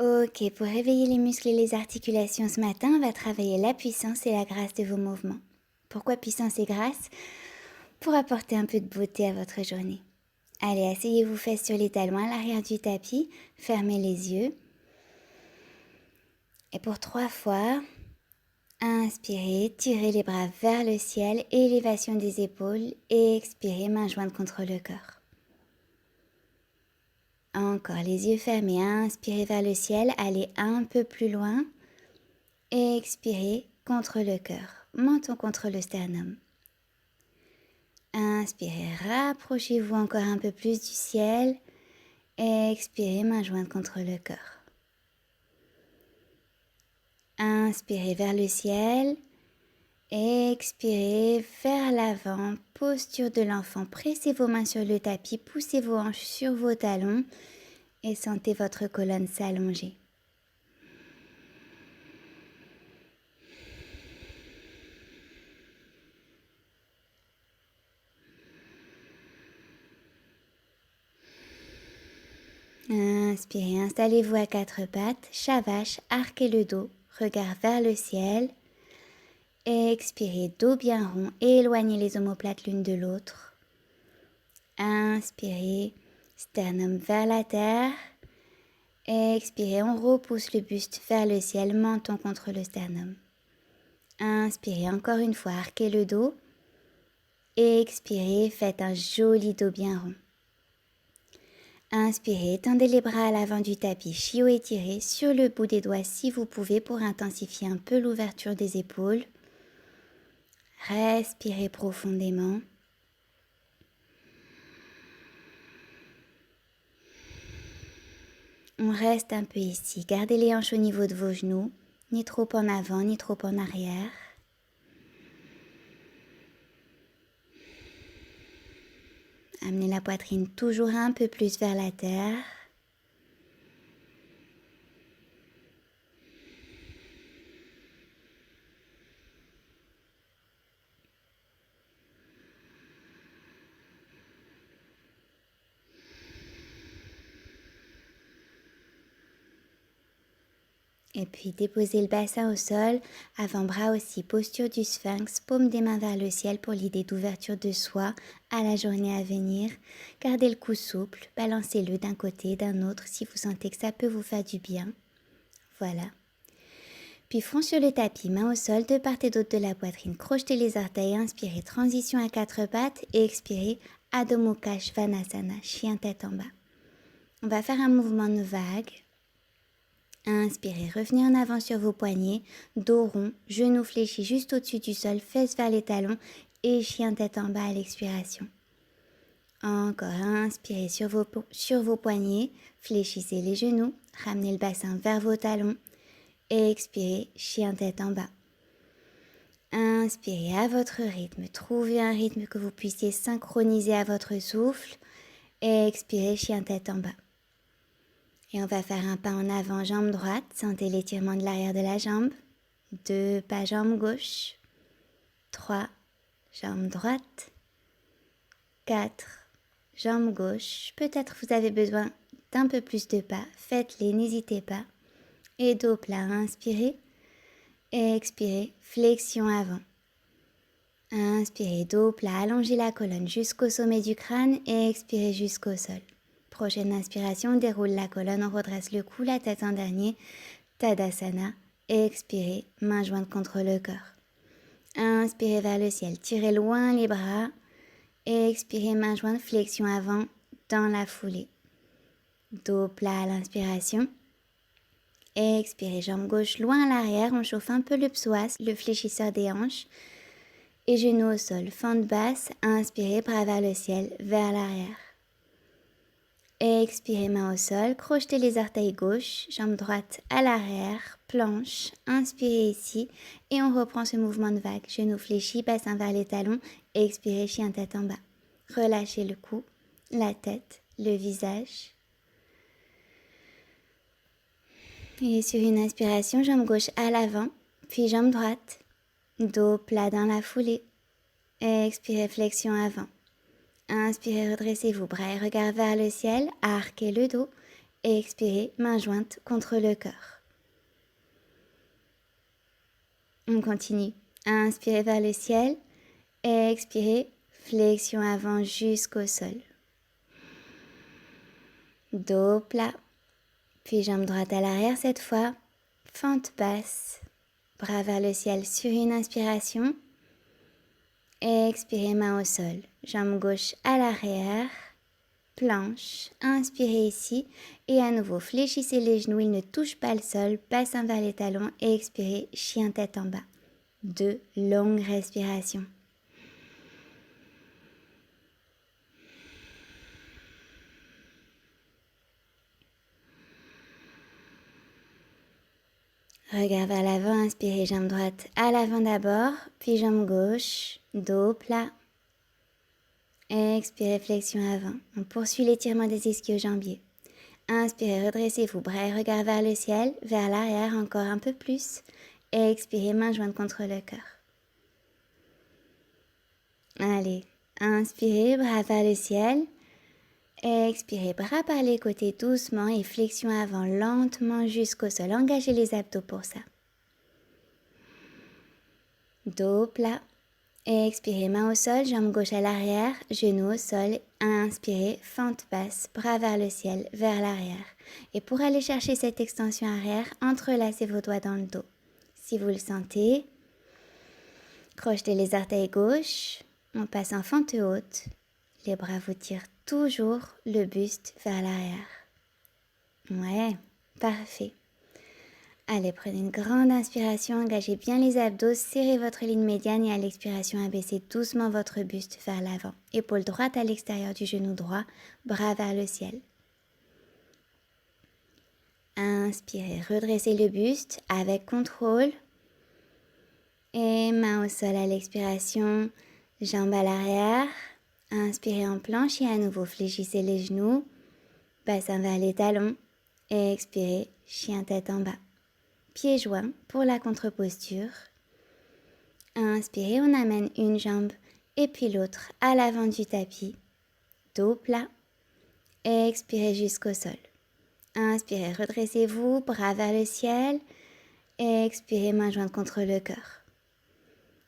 Ok, pour réveiller les muscles et les articulations ce matin, on va travailler la puissance et la grâce de vos mouvements. Pourquoi puissance et grâce? Pour apporter un peu de beauté à votre journée. Allez, asseyez-vous fesses sur les talons à l'arrière du tapis, fermez les yeux. Et pour 3 fois, inspirez, tirez les bras vers le ciel, élévation des épaules et expirez, mains jointes contre le cœur. Encore les yeux fermés, inspirez vers le ciel, allez un peu plus loin. Expirez contre le cœur, menton contre le sternum. Inspirez, rapprochez-vous encore un peu plus du ciel. Expirez, main jointe contre le cœur. Inspirez vers le ciel. Expirez vers l'avant, posture de l'enfant. Pressez vos mains sur le tapis, poussez vos hanches sur vos talons et sentez votre colonne s'allonger. Inspirez, installez-vous à 4 pattes, chat vache, arquez le dos, regard vers le ciel. Expirez, dos bien rond, éloignez les omoplates l'une de l'autre. Inspirez, sternum vers la terre. Expirez, on repousse le buste vers le ciel, menton contre le sternum. Inspirez encore une fois, arquez le dos. Expirez, faites un joli dos bien rond. Inspirez, tendez les bras à l'avant du tapis, chiot étiré sur le bout des doigts si vous pouvez pour intensifier un peu l'ouverture des épaules. Respirez profondément. On reste un peu ici, gardez les hanches au niveau de vos genoux, ni trop en avant, ni trop en arrière. Amenez la poitrine toujours un peu plus vers la terre. Et puis déposez le bassin au sol, avant-bras aussi, posture du sphinx, paume des mains vers le ciel pour l'idée d'ouverture de soi à la journée à venir. Gardez le cou souple, balancez-le d'un côté, d'un autre si vous sentez que ça peut vous faire du bien. Voilà. Puis front sur le tapis, main au sol, de part et d'autre de la poitrine. Crochetez les orteils, inspirez, transition à 4 pattes et expirez, Adho Mukha Svanasana, chien tête en bas. On va faire un mouvement de vague. Inspirez, revenez en avant sur vos poignets, dos rond, genoux fléchis juste au-dessus du sol, fesses vers les talons et chien tête en bas à l'expiration. Encore, inspirez sur vos poignets, fléchissez les genoux, ramenez le bassin vers vos talons et expirez, chien tête en bas. Inspirez à votre rythme, trouvez un rythme que vous puissiez synchroniser à votre souffle et expirez, chien tête en bas. Et on va faire un pas en avant, jambe droite. Sentez l'étirement de l'arrière de la jambe. 2 pas, jambe gauche. 3, jambe droite. 4, jambe gauche. Peut-être vous avez besoin d'un peu plus de pas. Faites-les, n'hésitez pas. Et dos plat, inspirez. Et expirez, flexion avant. Inspirez, dos plat, allongez la colonne jusqu'au sommet du crâne et expirez jusqu'au sol. Prochaine inspiration, déroule la colonne, on redresse le cou, la tête en dernier, Tadasana, et expirez, mains jointes contre le cœur. Inspirez vers le ciel, tirez loin les bras, et expirez, mains jointes, flexion avant, dans la foulée. Dos plat à l'inspiration, et expirez, jambe gauche loin à l'arrière, on chauffe un peu le psoas, le fléchisseur des hanches, et genoux au sol, fente basse, inspirez, bras vers le ciel, vers l'arrière. Expirez, main au sol, crochetez les orteils gauche, jambe droite à l'arrière, planche, inspirez ici et on reprend ce mouvement de vague, genoux fléchis, bassin vers les talons, expirez, chien tête en bas. Relâchez le cou, la tête, le visage. Et sur une inspiration, jambe gauche à l'avant, puis jambe droite, dos plat dans la foulée. Expirez, flexion avant. Inspirez, redressez-vous, bras et regard vers le ciel, arquez le dos. et expirez, main jointe contre le cœur. On continue. Inspirez vers le ciel et expirez, flexion avant jusqu'au sol. Dos plat, puis jambe droite à l'arrière cette fois, fente basse, bras vers le ciel sur une inspiration. Et expirez, main au sol, jambe gauche à l'arrière, planche, inspirez ici et à nouveau fléchissez les genoux, ils ne touchent pas le sol, bassin vers les talons et expirez, chien tête en bas. 2 longues respirations. Regard vers l'avant, inspirez, jambe droite à l'avant d'abord, puis jambe gauche, dos plat. Expirez, flexion avant. On poursuit l'étirement des ischio-jambiers. Inspirez, redressez-vous, bras et regard vers le ciel, vers l'arrière encore un peu plus. Et expirez, main jointe contre le cœur. Allez, inspirez, bras vers le ciel. Et expirez, bras par les côtés doucement et flexion avant lentement jusqu'au sol. Engagez les abdos pour ça. Dos plat. Et expirez, main au sol, jambe gauche à l'arrière, genou au sol. Inspirez, fente basse, bras vers le ciel, vers l'arrière. Et pour aller chercher cette extension arrière, entrelacez vos doigts dans le dos. Si vous le sentez, crochetez les orteils gauche. On passe en fente haute. Les bras vous tirent toujours le buste vers l'arrière. Ouais, parfait. Allez, prenez une grande inspiration, engagez bien les abdos, serrez votre ligne médiane et à l'expiration, abaissez doucement votre buste vers l'avant. Épaule droite à l'extérieur du genou droit, bras vers le ciel. Inspirez, redressez le buste avec contrôle. Et main au sol à l'expiration, jambes à l'arrière. Inspirez en planche et à nouveau fléchissez les genoux, bassin vers les talons. Et expirez, chien tête en bas. Pieds joints pour la contre-posture. Inspirez, on amène une jambe et puis l'autre à l'avant du tapis. Dos plat. Expirez jusqu'au sol. Inspirez, redressez-vous, bras vers le ciel. Expirez, main jointe contre le cœur.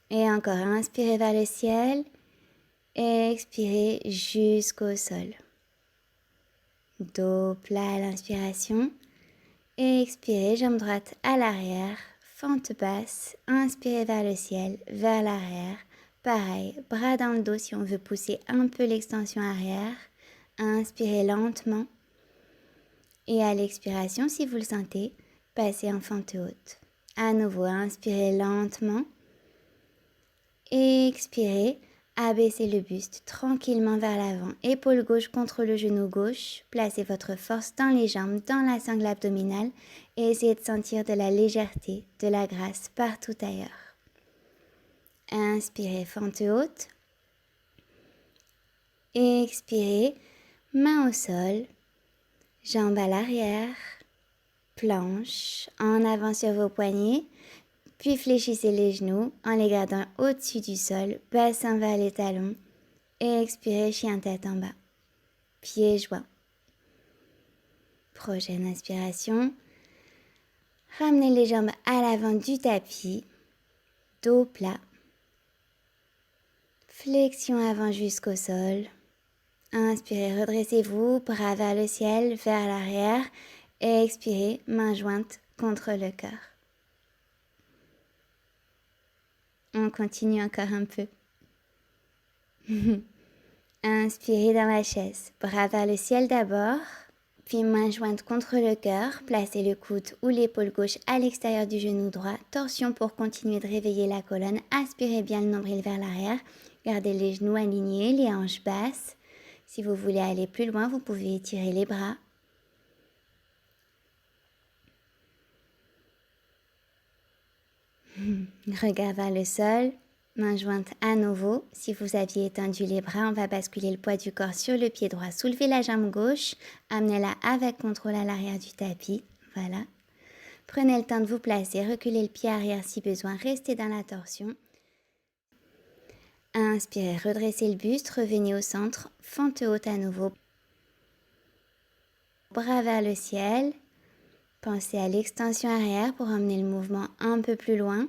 Et encore, inspirez vers le ciel. Expirez jusqu'au sol. Dos plat à l'inspiration. Expirez, jambe droite à l'arrière, fente basse. Inspirez vers le ciel, vers l'arrière. Pareil, bras dans le dos si on veut pousser un peu l'extension arrière. Inspirez lentement. Et à l'expiration, si vous le sentez, passez en fente haute. À nouveau, inspirez lentement. Expirez. Abaissez le buste tranquillement vers l'avant, épaule gauche contre le genou gauche. Placez votre force dans les jambes, dans la sangle abdominale et essayez de sentir de la légèreté, de la grâce partout ailleurs. Inspirez, fente haute. Expirez, main au sol, jambes à l'arrière, planche, en avant sur vos poignets. Puis fléchissez les genoux en les gardant au-dessus du sol, bassin vers les talons. Et expirez, chien tête en bas. Pieds joints. Prochaine inspiration. Ramenez les jambes à l'avant du tapis. Dos plat. Flexion avant jusqu'au sol. Inspirez, redressez-vous, bras vers le ciel, vers l'arrière. Et expirez, main jointe contre le cœur. On continue encore un peu. Inspirez dans la chaise, bras vers le ciel d'abord, puis main jointe contre le cœur, placez le coude ou l'épaule gauche à l'extérieur du genou droit, torsion pour continuer de réveiller la colonne, aspirez bien le nombril vers l'arrière, gardez les genoux alignés, les hanches basses. Si vous voulez aller plus loin, vous pouvez étirer les bras. Regard vers le sol, main jointe à nouveau. Si vous aviez étendu les bras, on va basculer le poids du corps sur le pied droit. Soulevez la jambe gauche, amenez-la avec contrôle à l'arrière du tapis. Voilà. Prenez le temps de vous placer, reculez le pied arrière si besoin, restez dans la torsion. Inspirez, redressez le buste, revenez au centre, fente haute à nouveau. Bras vers le ciel. Pensez à l'extension arrière pour emmener le mouvement un peu plus loin.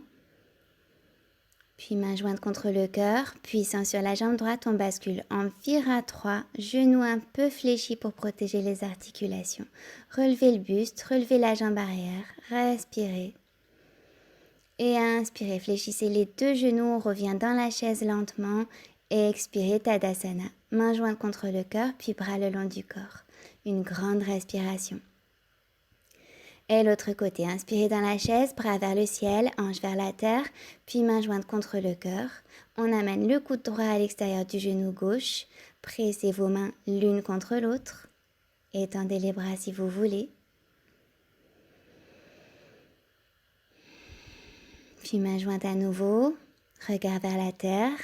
Puis main jointe contre le cœur, puissant sur la jambe droite, on bascule en vira 3, genoux un peu fléchis pour protéger les articulations. Relevez le buste, relevez la jambe arrière, respirez. Et inspirez, fléchissez les deux genoux, on revient dans la chaise lentement. Et expirez, Tadasana. Main jointe contre le cœur, puis bras le long du corps. Une grande respiration. Et l'autre côté, inspirez dans la chaise, bras vers le ciel, hanche vers la terre, puis main jointe contre le cœur. On amène le coude droit à l'extérieur du genou gauche. Pressez vos mains l'une contre l'autre. Étendez les bras si vous voulez. Puis main jointe à nouveau, regard vers la terre,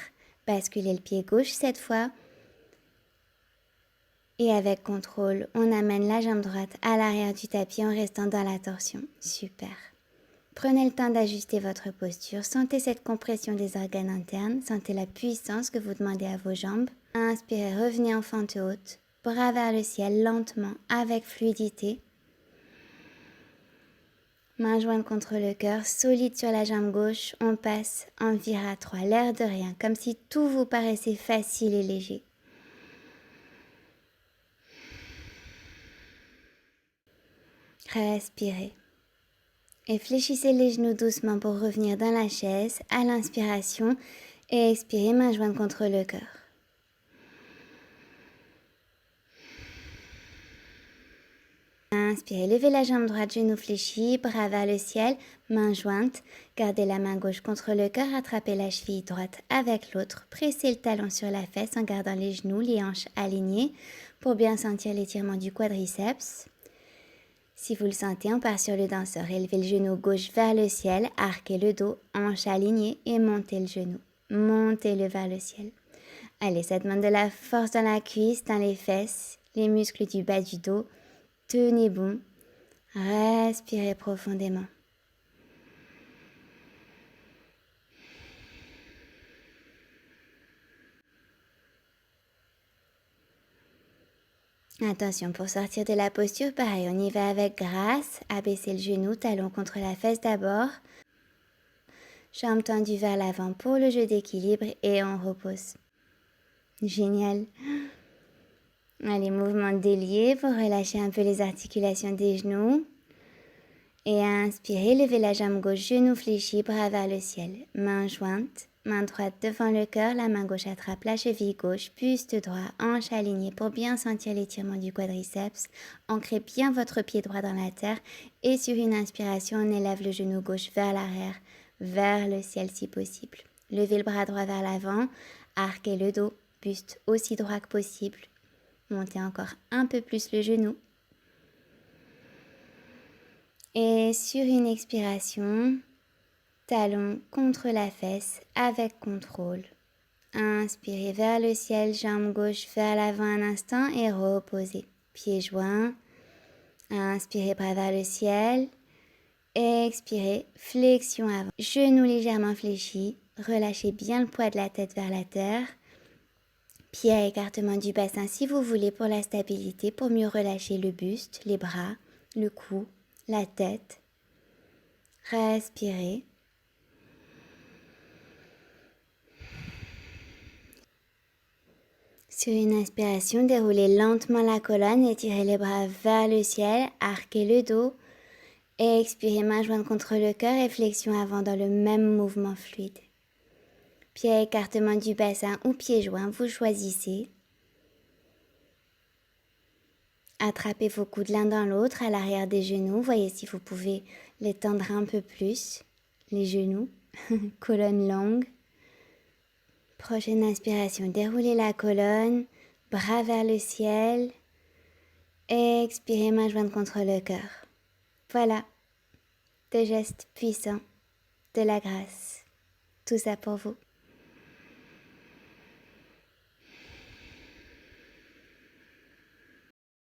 basculez le pied gauche cette fois. Et avec contrôle, on amène la jambe droite à l'arrière du tapis en restant dans la torsion. Super. Prenez le temps d'ajuster votre posture. Sentez cette compression des organes internes. Sentez la puissance que vous demandez à vos jambes. Inspirez, revenez en fente haute. Bras vers le ciel, lentement, avec fluidité. Main jointe contre le cœur, solide sur la jambe gauche. On passe en vira 3, l'air de rien, comme si tout vous paraissait facile et léger. Respirez. Et fléchissez les genoux doucement pour revenir dans la chaise à l'inspiration et expirez, main jointe contre le cœur. Inspirez, levez la jambe droite, genou fléchi, bras vers le ciel, main jointe. Gardez la main gauche contre le cœur, attrapez la cheville droite avec l'autre. Pressez le talon sur la fesse en gardant les genoux, les hanches alignées pour bien sentir l'étirement du quadriceps. Si vous le sentez, on part sur le danseur. Élevez le genou gauche vers le ciel, arquez le dos, hanche alignée et montez le genou. Montez-le vers le ciel. Allez, ça demande de la force dans la cuisse, dans les fesses, les muscles du bas du dos. Tenez bon. Respirez profondément. Attention, pour sortir de la posture, pareil, on y va avec grâce. Abaissez le genou, talon contre la fesse d'abord. Jambes tendues vers l'avant pour le jeu d'équilibre et on repose. Génial. Allez, mouvement délié, vous relâchez un peu les articulations des genoux. Et inspirez, levez la jambe gauche, genou fléchi, bras vers le ciel. Main jointe, main droite devant le cœur, la main gauche attrape la cheville gauche, buste droit, hanche alignée pour bien sentir l'étirement du quadriceps. Ancrez bien votre pied droit dans la terre et sur une inspiration, on élève le genou gauche vers l'arrière, vers le ciel si possible. Levez le bras droit vers l'avant, arquez le dos, buste aussi droit que possible. Montez encore un peu plus le genou. Et sur une expiration, talon contre la fesse avec contrôle. Inspirez vers le ciel, jambe gauche vers l'avant un instant et reposez. Pieds joints. Inspirez, bras vers le ciel. Expirez, flexion avant. Genoux légèrement fléchis. Relâchez bien le poids de la tête vers la terre. Pieds à écartement du bassin si vous voulez pour la stabilité, pour mieux relâcher le buste, les bras, le cou, la tête. Respirez. Sur une inspiration, déroulez lentement la colonne, étirez les bras vers le ciel, arquez le dos. Et expirez, main jointe contre le cœur et flexion avant dans le même mouvement fluide. Pieds à écartement du bassin ou pieds joints, vous choisissez. Attrapez vos coudes l'un dans l'autre à l'arrière des genoux. Voyez si vous pouvez les tendre un peu plus. Les genoux, colonne longue. Prochaine inspiration, déroulez la colonne, bras vers le ciel. Expirez, main jointe contre le cœur. Voilà, 2 gestes puissants, de la grâce. Tout ça pour vous.